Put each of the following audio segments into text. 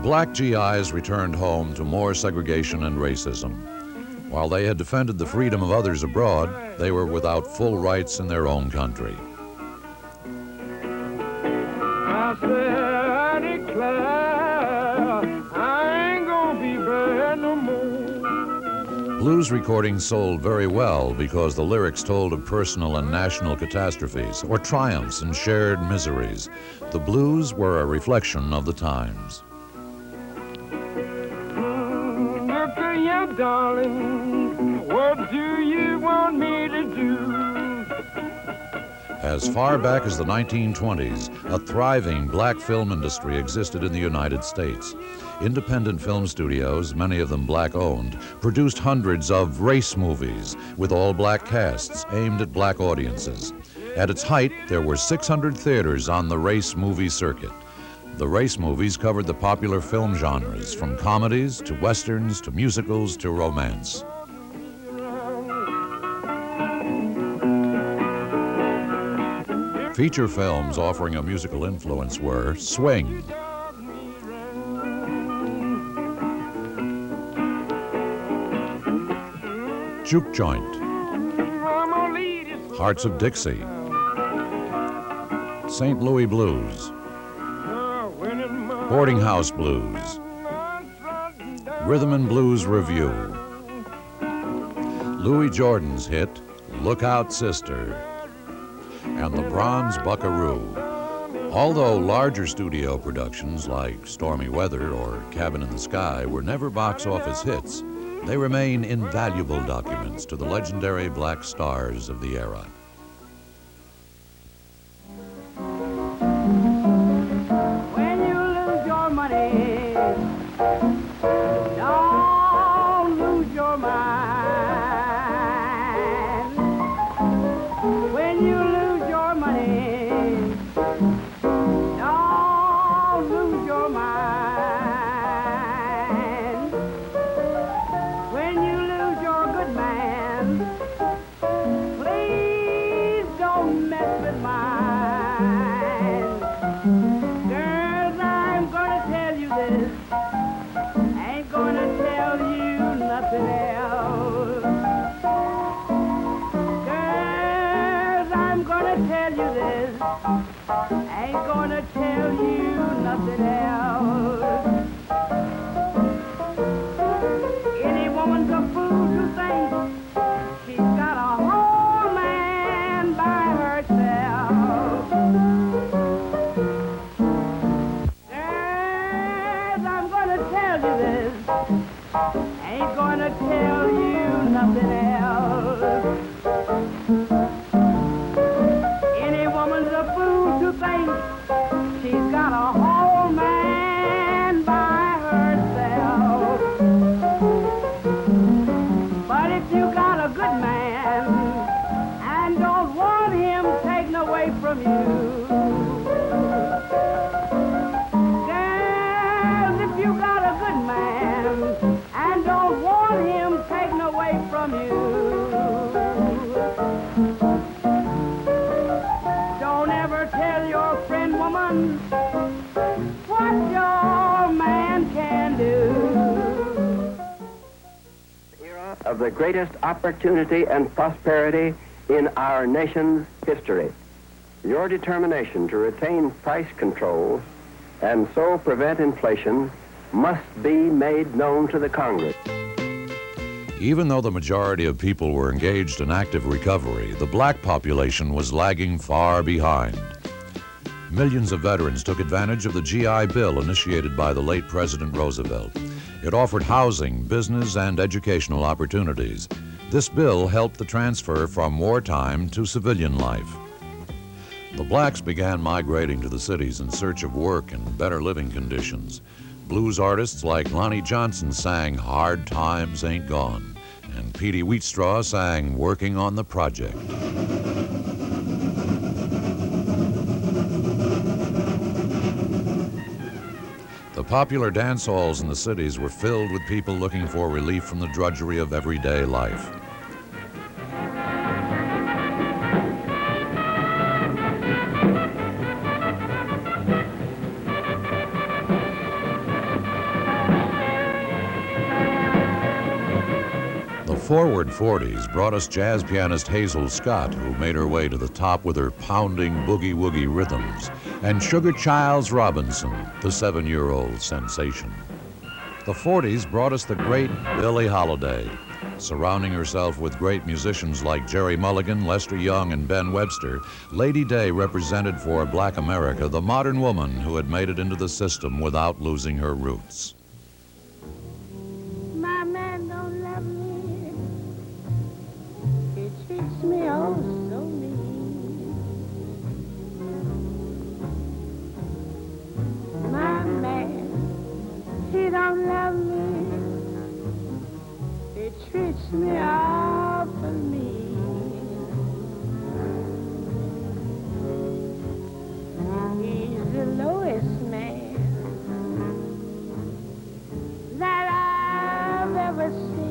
black GIs returned home to more segregation and racism. While they had defended the freedom of others abroad, they were without full rights in their own country. I said, I declare, I ain't gonna be bad no more. Blues recordings sold very well because the lyrics told of personal and national catastrophes or triumphs and shared miseries. The blues were a reflection of the times. Look at you, darling, what do you want me to do? As far back as the 1920s, a thriving black film industry existed in the United States. Independent film studios, many of them black-owned, produced hundreds of race movies with all-black casts aimed at black audiences. At its height, there were 600 theaters on the race movie circuit. The race movies covered the popular film genres, from comedies to westerns to musicals to romance. Feature films offering a musical influence were Swing, Juke Joint, Hearts of Dixie, St. Louis Blues, Boarding House Blues, Rhythm and Blues Review, Louis Jordan's hit, Look Out Sister, and the Bronze Buckaroo. Although larger studio productions like Stormy Weather or Cabin in the Sky were never box office hits, they remain invaluable documents to the legendary black stars of the era. When you lose your money, don't lose your mind. When you lose your money, don't lose your mind. When you lose your good man, please don't mess with mine. Girls, I'm gonna tell you this, ain't gonna tell you nothing else. Girls, I'm gonna tell you this, ain't gonna tell you nothing else. Any woman's a fool to think she's got a whole man by herself. Girls, I'm gonna tell you this, ain't gonna tell you nothing else. Any woman's a fool to think she's got a whole man by herself. But if you got a good man and don't want him taken away from you, girls, if you got a good man and don't want him taken away from you, don't ever tell your friend woman what your man can do. Era of the greatest opportunity and prosperity in our nation's history. Your determination to retain price controls and so prevent inflation must be made known to the Congress. Even though the majority of people were engaged in active recovery, the black population was lagging far behind. Millions of veterans took advantage of the GI Bill initiated by the late President Roosevelt. It offered housing, business, and educational opportunities. This bill helped the transfer from wartime to civilian life. The blacks began migrating to the cities in search of work and better living conditions. Blues artists like Lonnie Johnson sang Hard Times Ain't Gone, and Petey Wheatstraw sang Working on the Project. The popular dance halls in the cities were filled with people looking for relief from the drudgery of everyday life. forward 40s brought us jazz pianist Hazel Scott, who made her way to the top with her pounding boogie-woogie rhythms, and Sugar Childs Robinson, the 7-year-old sensation. The 40s brought us the great Billie Holiday. Surrounding herself with great musicians like Jerry Mulligan, Lester Young, and Ben Webster, Lady Day represented for Black America the modern woman who had made it into the system without losing her roots. My man don't love me. He treats me oh so mean. My man, he don't love me. He treats me awful mean. He's the lowest man that I've ever seen.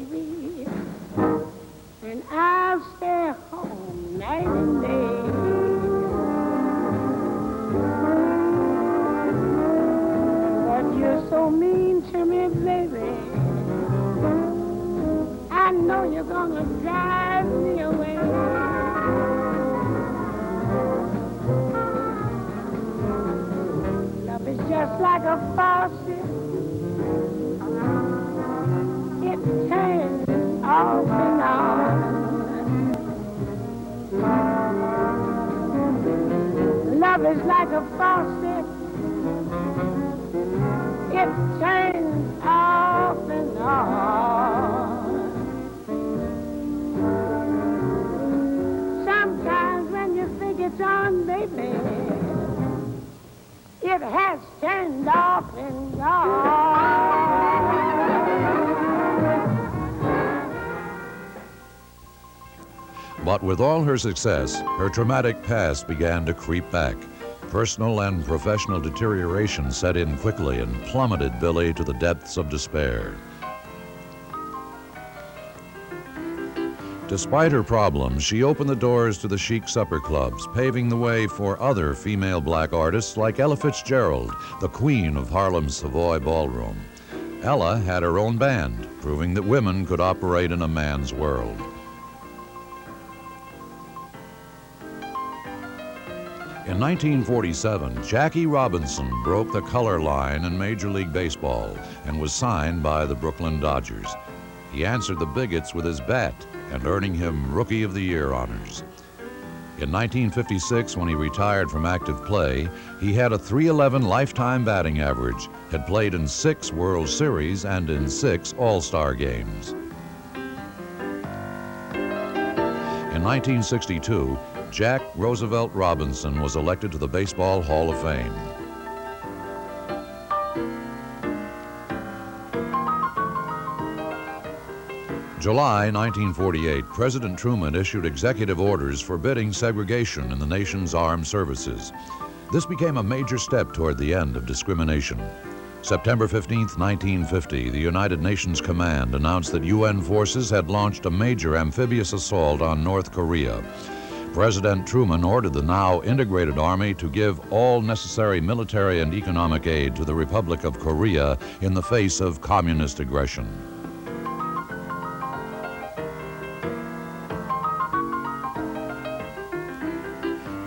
baby, and I'll stay home night and day. But you're so mean to me, baby, I know you're gonna drive me away. Love is just like a faucet. It turns off and on. Love is like a faucet. It turns off and on. Sometimes when you think it's on, baby, it has turned off and gone. But with all her success, her traumatic past began to creep back. Personal and professional deterioration set in quickly and plummeted Billie to the depths of despair. Despite her problems, she opened the doors to the chic supper clubs, paving the way for other female black artists like Ella Fitzgerald, the queen of Harlem's Savoy Ballroom. Ella had her own band, proving that women could operate in a man's world. In 1947, Jackie Robinson broke the color line in Major League Baseball and was signed by the Brooklyn Dodgers. He answered the bigots with his bat and earning him Rookie of the Year honors. In 1956, when he retired from active play, he had a .311 lifetime batting average, had played in 6 World Series and in 6 All-Star games. In 1962, Jack Roosevelt Robinson was elected to the Baseball Hall of Fame. July 1948, President Truman issued executive orders forbidding segregation in the nation's armed services. This became a major step toward the end of discrimination. September 15, 1950, the United Nations Command announced that UN forces had launched a major amphibious assault on North Korea. President Truman ordered the now integrated Army to give all necessary military and economic aid to the Republic of Korea in the face of communist aggression.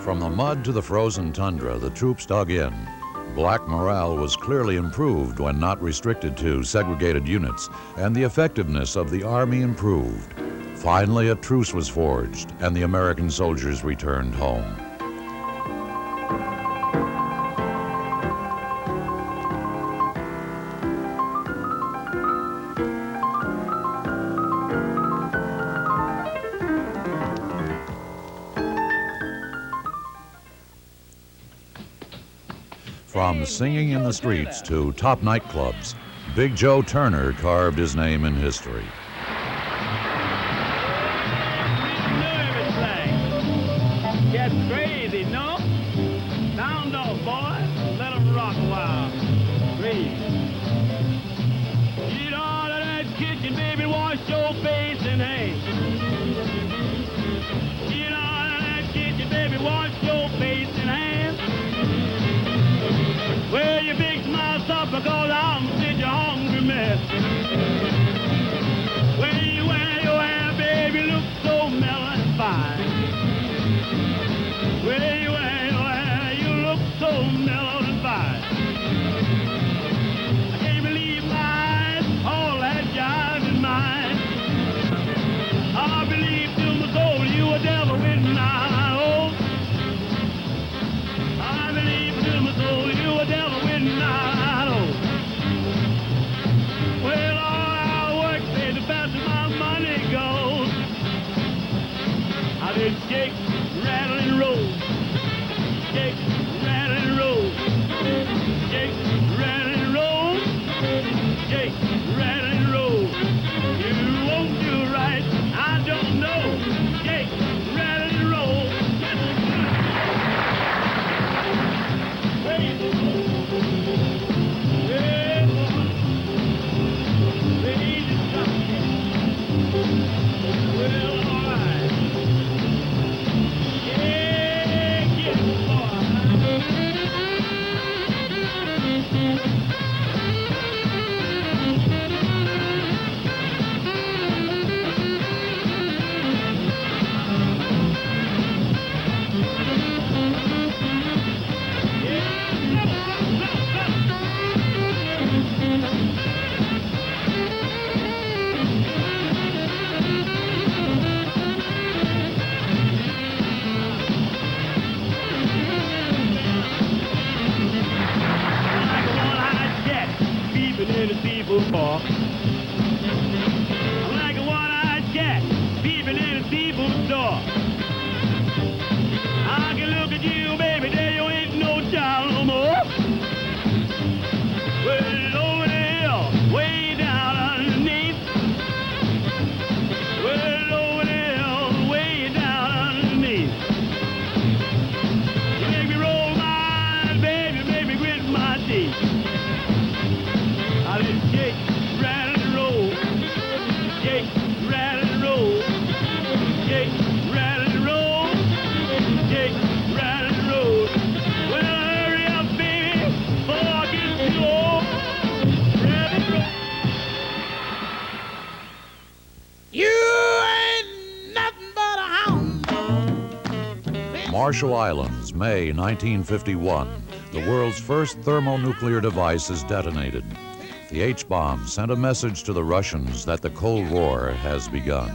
From the mud to the frozen tundra, the troops dug in. Black morale was clearly improved when not restricted to segregated units, and the effectiveness of the Army improved. Finally, a truce was forged, and the American soldiers returned home. From singing in the streets to top nightclubs, Big Joe Turner carved his name in history. Get crazy, no? Sound off, boy. Let 'em rock a while. Crazy. Get out of that kitchen, baby. Wash your face and hands. Get out of that kitchen, baby. Wash your face and hands. Well, you fix my supper, cause I'm such a hungry mess. When you wear your hair, baby, look so mellow and fine. Where you at, you look so mellow and fine. I can't believe my eyes, all that jive in mine. I believe till my soul you a devil with my old. I believe till my soul you a devil with my old. Well, all I peeping in the seafood bar. I'm like a one-eyed cat peeping in the seafood store. I can look at you, baby, there you ain't no child no more. Well, over the hill, way down underneath. Well, over the hill, way down underneath. You make me roll my eyes, baby, make me grit my teeth. I let shake, rattle, and roll. Shake, rattle, and roll. Shake, rattle, and roll. Shake, rattle, and roll. Well, hurry up, baby, before I get too old. Rattle, and roll. You ain't nothing but a hound dog. Marshall Islands, May 1951. The world's first thermonuclear device is detonated. The H-bomb sent a message to the Russians that the Cold War has begun.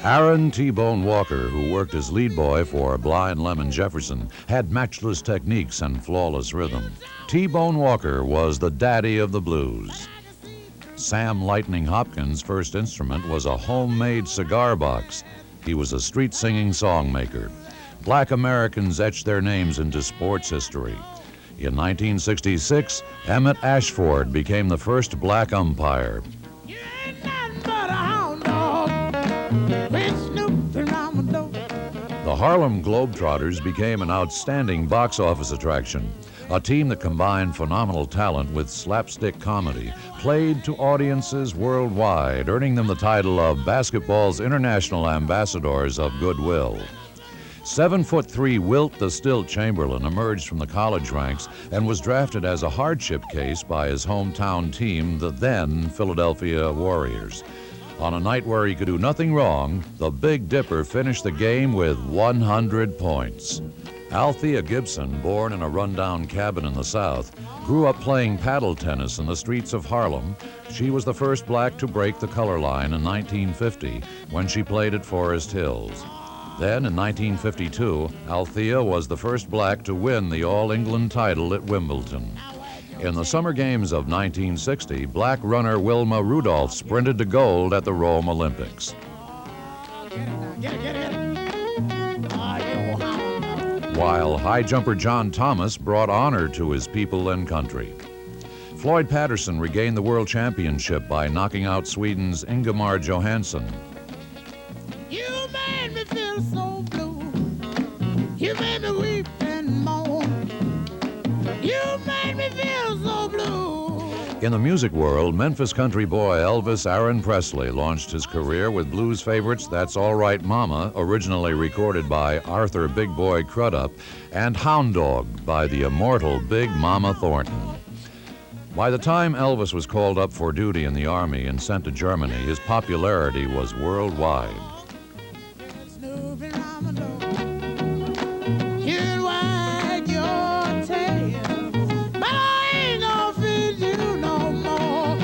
Aaron T-Bone Walker, who worked as lead boy for Blind Lemon Jefferson, had matchless techniques and flawless rhythm. T-Bone Walker was the daddy of the blues. Sam Lightning Hopkins' first instrument was a homemade cigar box. He was a street-singing songmaker. Black Americans etched their names into sports history. In 1966, Emmett Ashford became the first black umpire. You ain't nothing but a hound dog. Quit snooping around my door. The Harlem Globetrotters became an outstanding box office attraction. A team that combined phenomenal talent with slapstick comedy, played to audiences worldwide, earning them the title of basketball's international ambassadors of goodwill. 7'3" Wilt the Stilt Chamberlain emerged from the college ranks and was drafted as a hardship case by his hometown team, the then Philadelphia Warriors. On a night where he could do nothing wrong, the Big Dipper finished the game with 100 points. Althea Gibson, born in a rundown cabin in the South, grew up playing paddle tennis in the streets of Harlem. She was the first black to break the color line in 1950 when she played at Forest Hills. Then, in 1952, Althea was the first black to win the All-England title at Wimbledon. In the Summer Games of 1960, black runner Wilma Rudolph sprinted to gold at the Rome Olympics. Get it. Ah, you hound dog. While high jumper John Thomas brought honor to his people and country. Floyd Patterson regained the world championship by knocking out Sweden's Ingemar Johansson. You made me feel so blue. You made me weep and moan. You made me feel so blue. In the music world, Memphis country boy Elvis Aaron Presley launched his career with blues favorites That's All Right Mama, originally recorded by Arthur Big Boy Crudup, and Hound Dog by the immortal Big Mama Thornton. By the time Elvis was called up for duty in the Army and sent to Germany, his popularity was worldwide. Snooping around my door. You wag your tail, but I ain't gonna feed you no more.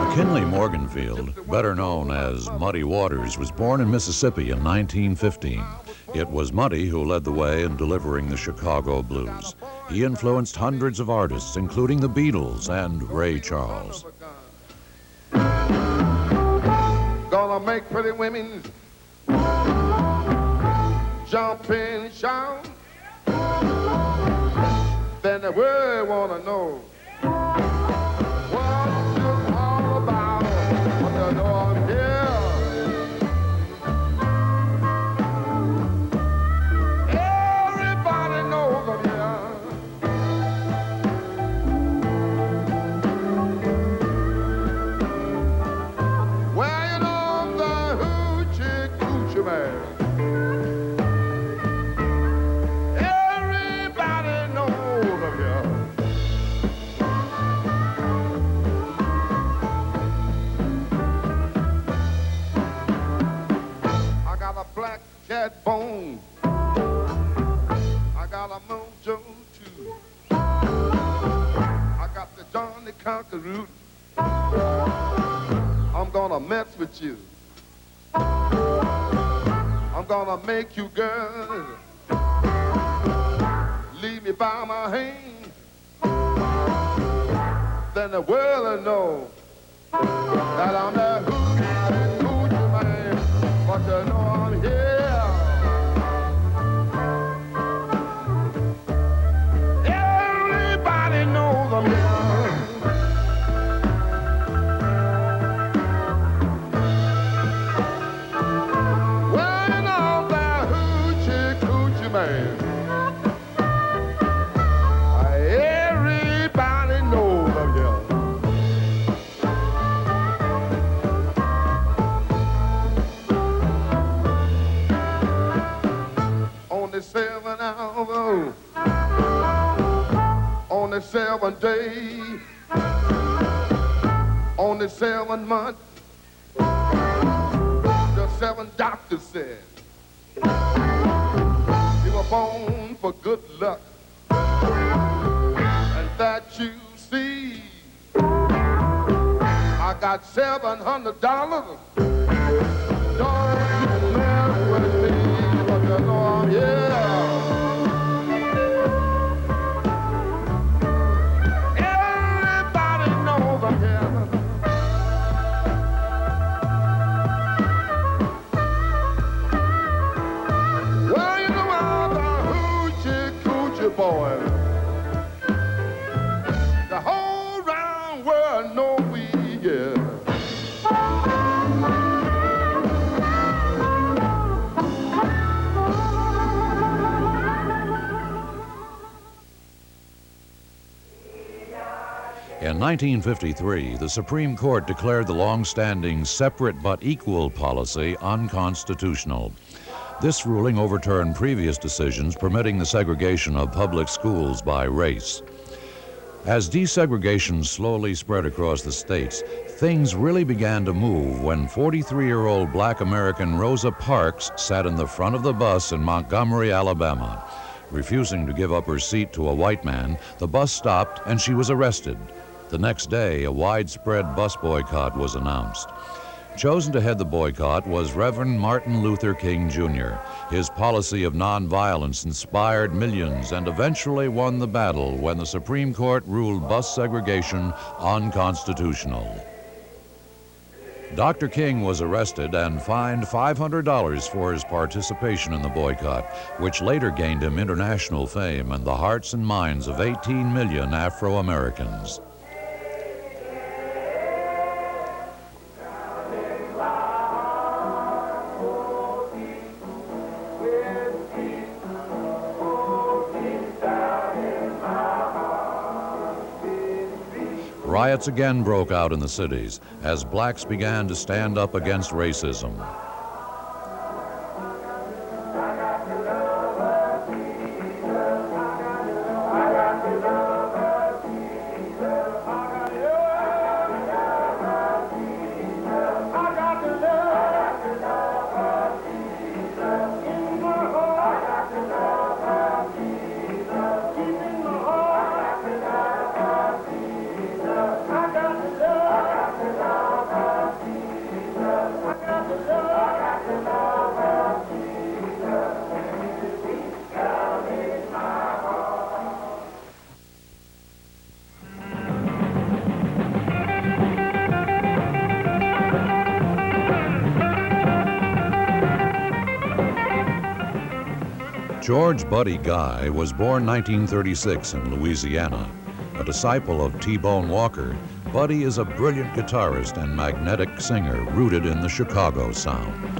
McKinley Morganfield, better known as Muddy Waters, was born in Mississippi in 1915. It was Muddy who led the way in delivering the Chicago blues. He influenced hundreds of artists, including the Beatles and Ray Charles. Gonna make pretty women jump and shout. Then the world wanna know what it's all about. What you know I'm here. Everybody knows I'm here. Well, you know I'm the Hoochie Coochie man. Everybody knows I'm here. I got a black cat bone. I got a mojo too. I got the Johnny Conquer root. I'm gonna mess with you. I'm gonna make you, girl, leave me by my hand. Then the world will know that I'm that hoochie man, but you know I'm here. Everybody knows I'm here. Well, you know that hoochie man. Everybody knows I'm here. On the 7th hour, on the 7th day, on the 7th month, the 7th doctor said you were born for good luck, and that you see I got $700. Don't you mess with me, but you know I'm here. Everybody knows I'm here. Well, you know I'm the hoochie coochie boy. The whole round world know we, yeah. In 1953, the Supreme Court declared the long-standing separate but equal policy unconstitutional. This ruling overturned previous decisions permitting the segregation of public schools by race. As desegregation slowly spread across the states, things really began to move when 43-year-old black American Rosa Parks sat in the front of the bus in Montgomery, Alabama. Refusing to give up her seat to a white man, the bus stopped and she was arrested. The next day, a widespread bus boycott was announced. Chosen to head the boycott was Reverend Martin Luther King Jr. His policy of nonviolence inspired millions and eventually won the battle when the Supreme Court ruled bus segregation unconstitutional. Dr. King was arrested and fined $500 for his participation in the boycott, which later gained him international fame and the hearts and minds of 18 million Afro-Americans. Riots again broke out in the cities as blacks began to stand up against racism. George Buddy Guy was born 1936 in Louisiana. A disciple of T-Bone Walker, Buddy is a brilliant guitarist and magnetic singer rooted in the Chicago sound.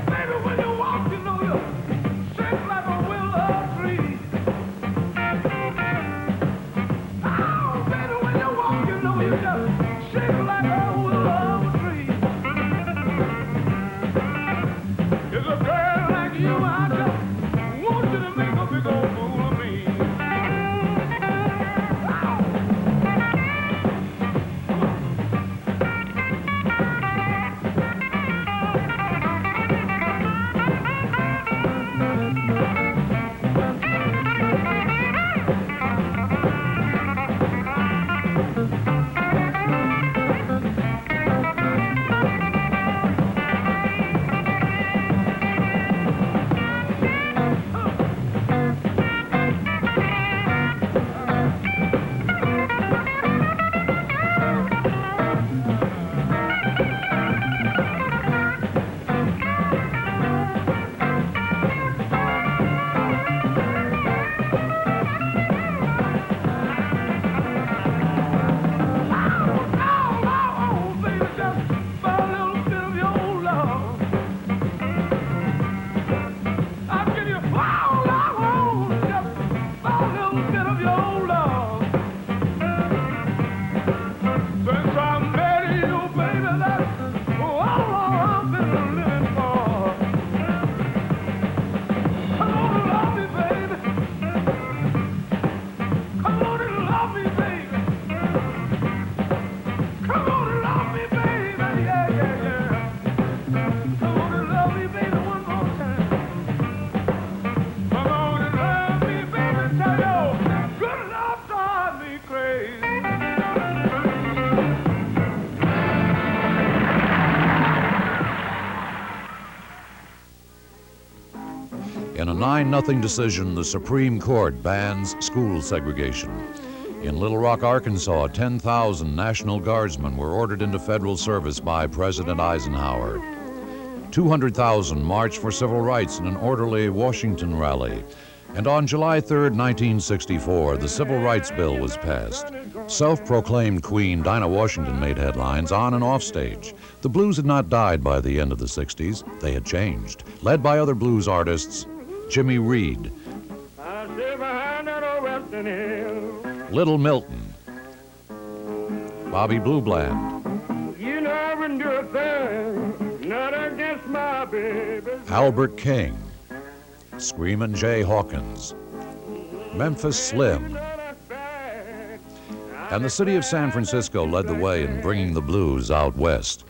Baby, when you walk, you know you're shaped like a willow. 9-0 decision, the Supreme Court bans school segregation. In Little Rock, Arkansas, 10,000 National Guardsmen were ordered into federal service by President Eisenhower. 200,000 marched for civil rights in an orderly Washington rally. And on July 3, 1964, the Civil Rights Bill was passed. Self-proclaimed Queen Dinah Washington made headlines on and off stage. The blues had not died by the end of the 60s. They had changed. Led by other blues artists, Jimmy Reed, I sit behind that old Western Hill. Little Milton, Bobby Blue Bland, You know I wouldn't do a thing, not against my baby. Albert King, Screamin' Jay Hawkins, Memphis Slim, and the city of San Francisco led the way in bringing the blues out west.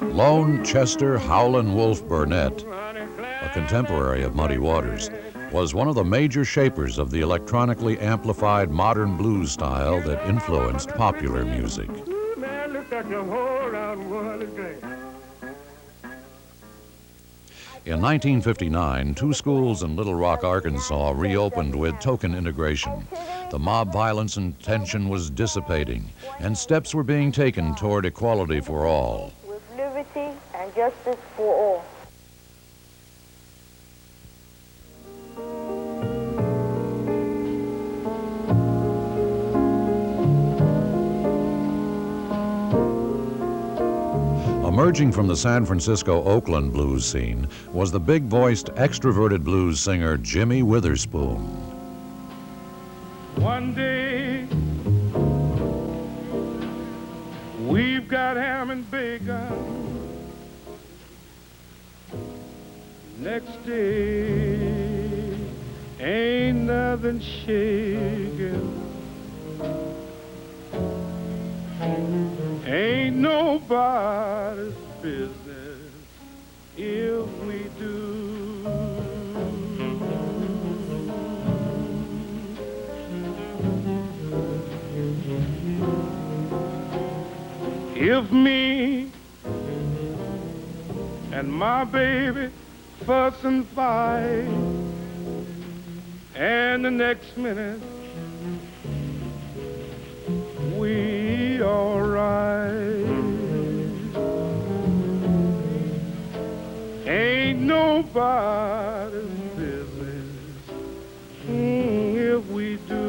Lone Chester Howlin' Wolf Burnett, a contemporary of Muddy Waters, was one of the major shapers of the electronically amplified modern blues style that influenced popular music. Man, look like the whole round world is great. In 1959, 2 schools in Little Rock, Arkansas reopened with token integration. The mob violence and tension was dissipating, and steps were being taken toward equality for all. With liberty and justice for all. Emerging from the San Francisco-Oakland blues scene was the big-voiced, extroverted blues singer Jimmy Witherspoon. One day, we've got ham and bacon. Next day, ain't nothing shaking. Ain't nobody's business if we do. If me and my baby fuss and fight, and the next minute we all right. Ain't nobody's business if we do.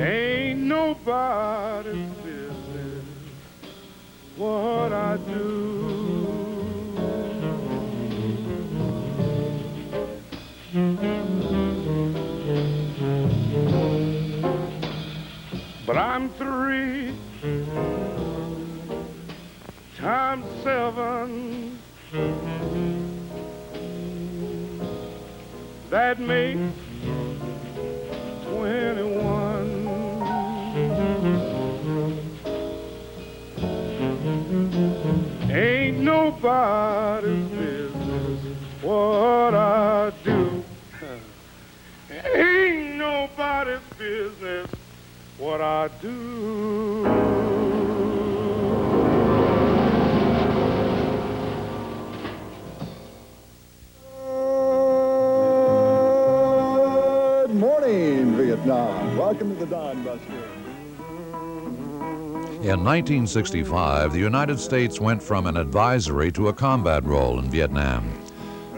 Ain't nobody's business what I do. But I'm 3 times 7. That makes 21. nobody's business what I do. Ain't nobody's business what I do. Good morning, Vietnam. Welcome to the Dawn Buster. In 1965, the United States went from an advisory to a combat role in Vietnam.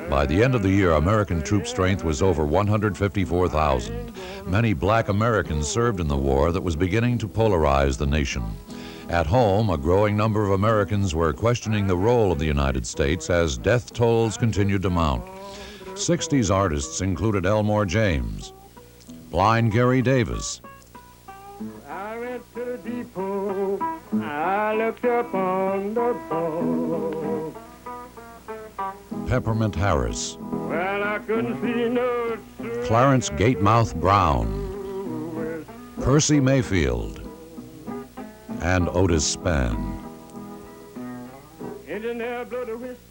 By the end of the year, American troop strength was over 154,000. Many black Americans served in the war that was beginning to polarize the nation. At home, a growing number of Americans were questioning the role of the United States as death tolls continued to mount. 60s artists included Elmore James, Blind Gary Davis, I went to the depot, I looked up on the boat. Peppermint Harris, Well, I couldn't see no truth. Clarence Gatemouth Brown, Percy Mayfield, and Otis Spann.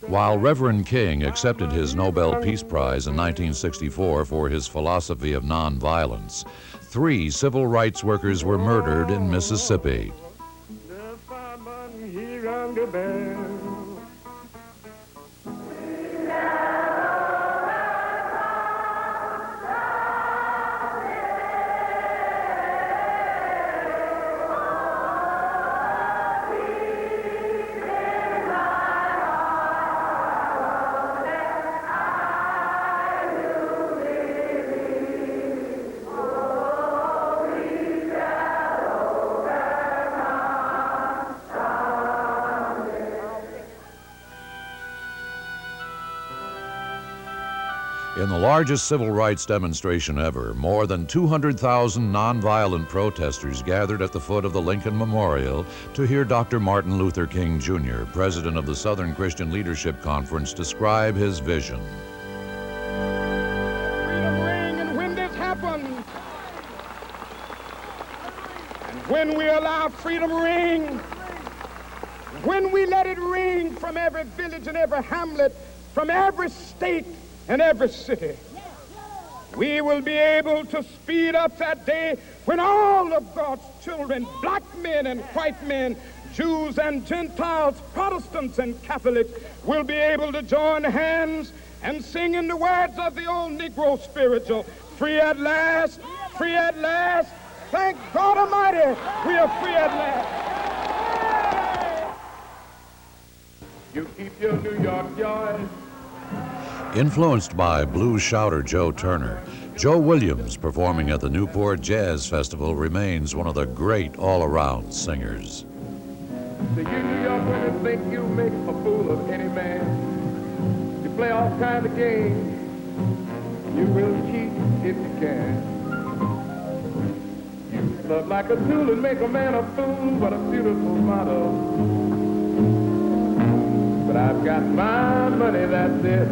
While Reverend King accepted his Nobel Peace Prize in 1964 for his philosophy of nonviolence, 3 civil rights workers were murdered in Mississippi. The fireman, he rang the bell. In the largest civil rights demonstration ever, more than 200,000 nonviolent protesters gathered at the foot of the Lincoln Memorial to hear Dr. Martin Luther King Jr., president of the Southern Christian Leadership Conference, describe his vision. Freedom ring, and when this happens, and when we allow freedom ring, when we let it ring from every village and every hamlet, from every state and every city, we will be able to speed up that day when all of God's children, black men and white men, Jews and Gentiles, Protestants and Catholics, will be able to join hands and sing in the words of the old Negro spiritual, free at last, free at last. Thank God Almighty, we are free at last. You keep your New York joy. Influenced by blues shouter Joe Turner, Joe Williams, performing at the Newport Jazz Festival, remains one of the great all-around singers. Do you New York women think you make a fool of any man? You play all kinds of games. You will cheat if you can. You love like a tool and make a man a fool. What a beautiful motto. But I've got my money, that's it.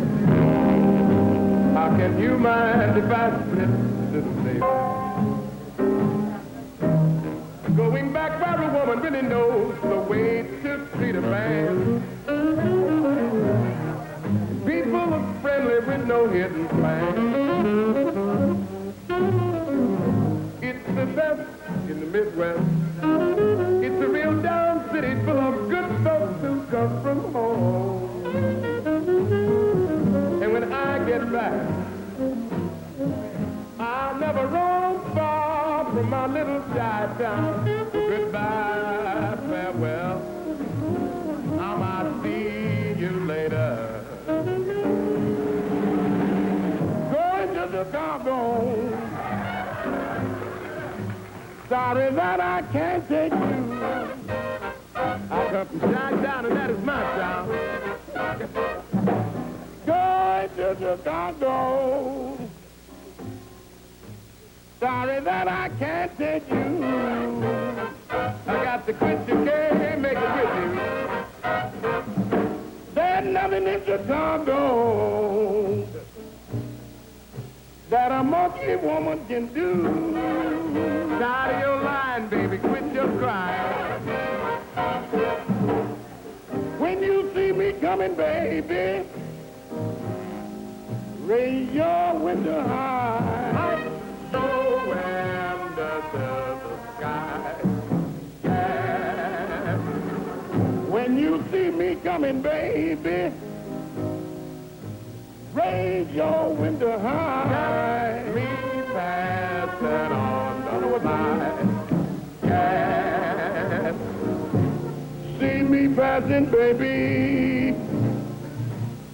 How can you mind if I split, little baby? Going back where a woman really knows the way to treat a man. People are friendly with no hidden plan. It's the best in the Midwest. It's a real down city full of good folks who come from home. And when I get back, I'll never roam far from my little shy town. Goodbye, farewell. I might see you later. Going to Chicago. Sorry that I can't take you. I come from Chi-Town and that is my town. Going to Chicago. Sorry that I can't take you. I got to quit, you can't make it with you. There's nothing in Chicago that a monkey woman can do. Tired of your lying, baby, quit your crying. When you see me coming, baby, raise your window high. So window to the sky. Yeah. When you see me coming, baby, raise your window high. Me passing on the line. Yeah. See me passing, baby.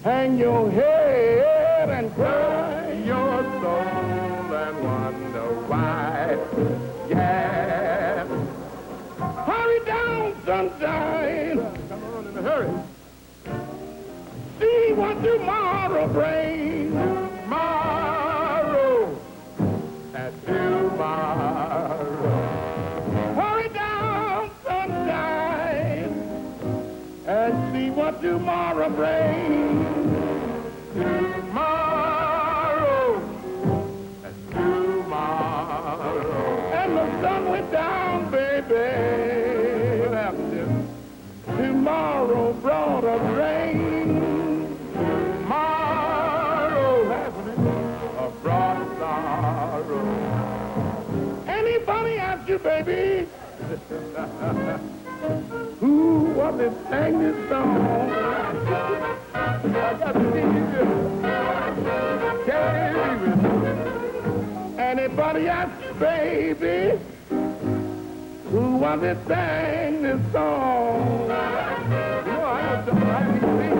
Hang your head and cry your soul and wonder why. Yeah. Hurry down, sunshine. Come on in a hurry. See what tomorrow brings. Tomorrow and tomorrow. Hurry down, sunshine, and see what tomorrow brings. Tomorrow and tomorrow. And the sun went down, baby. Tomorrow brought a rain. Anybody ask you, baby, who was it sang this song? I got to see you good. Anybody ask you, baby, who was it sang this song? You know, I know somebody sing.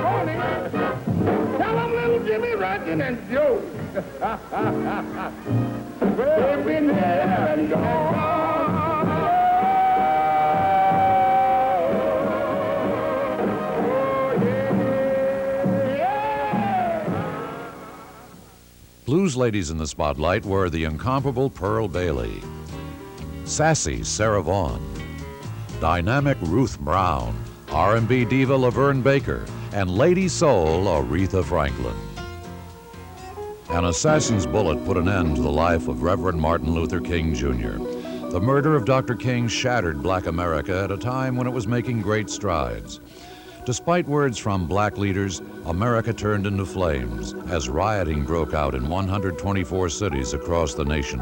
Morning. Tell them little Jimmy Ratchet and Joe. They've been there and gone. Oh, yeah. Blues ladies in the spotlight were the incomparable Pearl Bailey, sassy Sarah Vaughan, dynamic Ruth Brown, R&B diva Laverne Baker, and Lady Soul Aretha Franklin. An assassin's bullet put an end to the life of Reverend Martin Luther King Jr. The murder of Dr. King shattered Black America at a time when it was making great strides. Despite words from black leaders, America turned into flames as rioting broke out in 124 cities across the nation.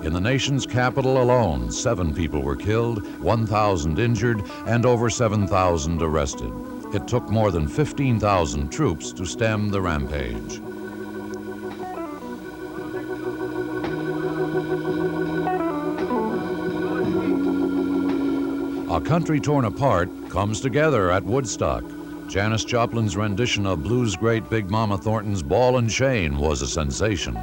In the nation's capital alone, 7 people were killed, 1,000 injured, and over 7,000 arrested. It took more than 15,000 troops to stem the rampage. A country torn apart comes together at Woodstock. Janis Joplin's rendition of blues great Big Mama Thornton's Ball and Chain was a sensation.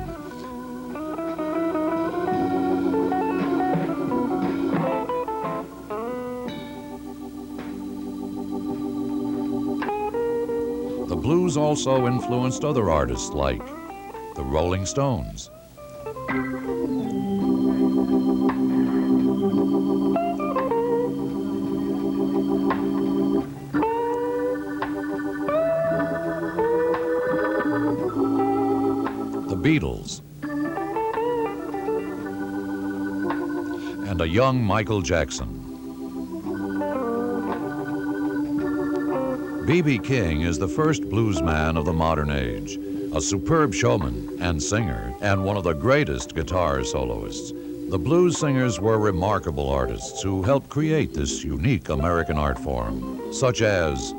The blues also influenced other artists like the Rolling Stones, Beatles, and a young Michael Jackson. B.B. King is the first blues man of the modern age, a superb showman and singer, and one of the greatest guitar soloists. The blues singers were remarkable artists who helped create this unique American art form, such as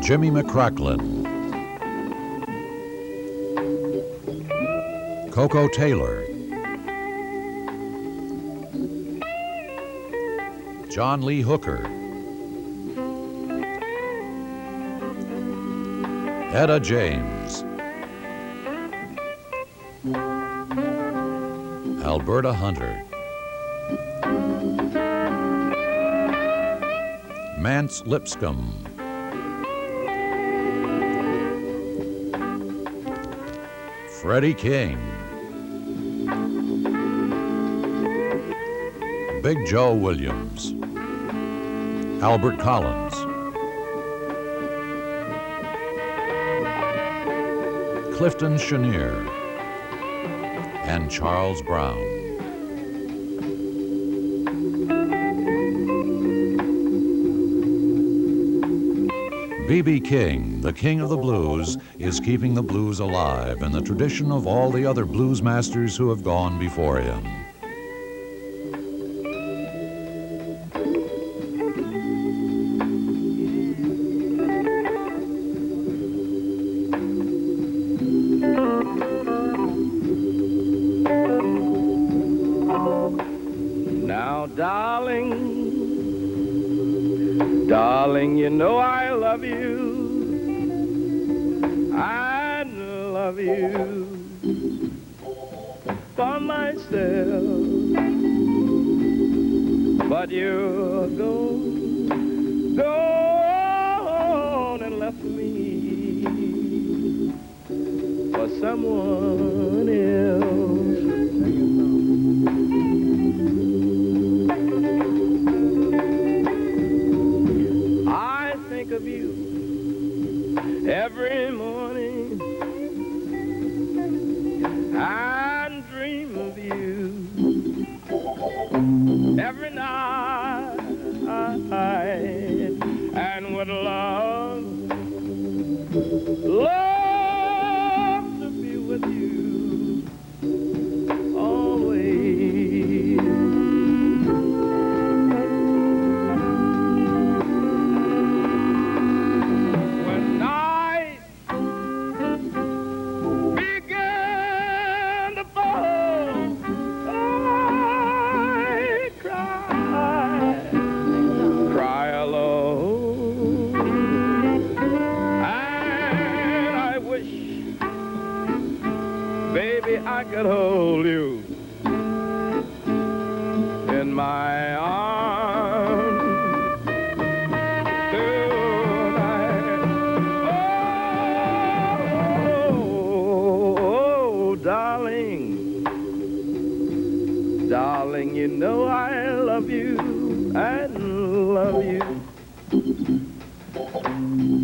Jimmy McCracklin, Coco Taylor, John Lee Hooker, Etta James, Alberta Hunter, Mance Lipscomb, Freddie King, Big Joe Williams, Albert Collins, Clifton Chenier, and Charles Brown. B.B. King, the king of the blues, is keeping the blues alive in the tradition of all the other blues masters who have gone before him. Now, darling, darling, you know I love you. I love you for myself. But you're gone and left me for someone else. Think of you every morning and dream of you every night, and would love to be with you always. I could hold you in my arms tonight. Oh, darling, darling, you know I love you and love you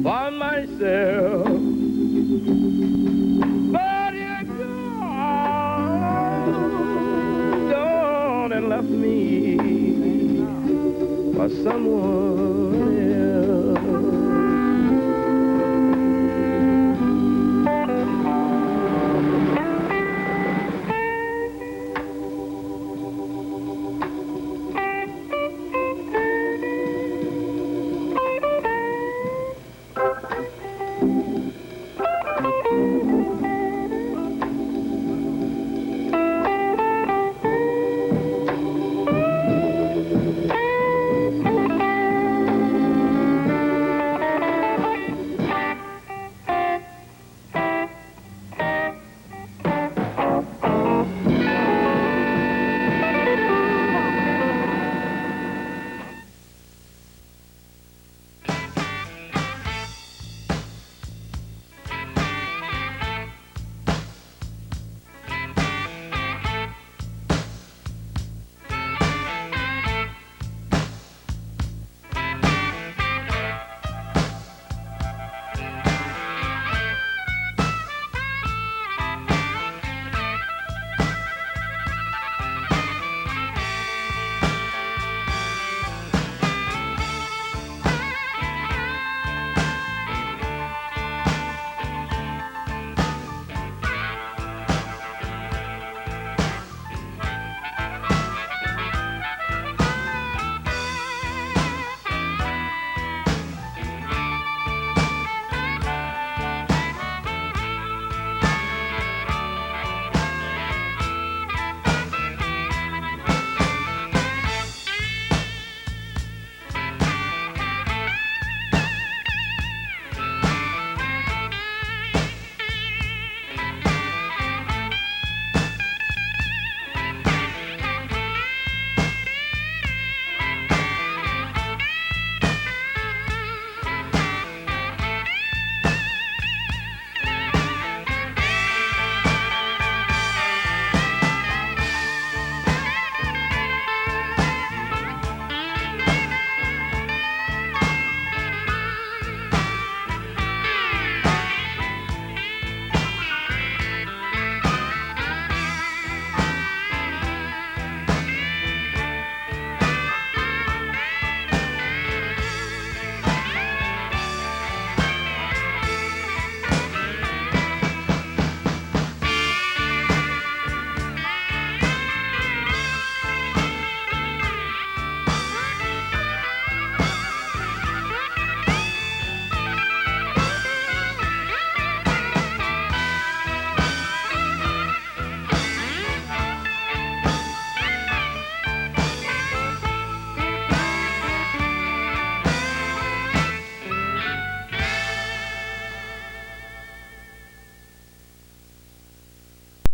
for myself. And left me for someone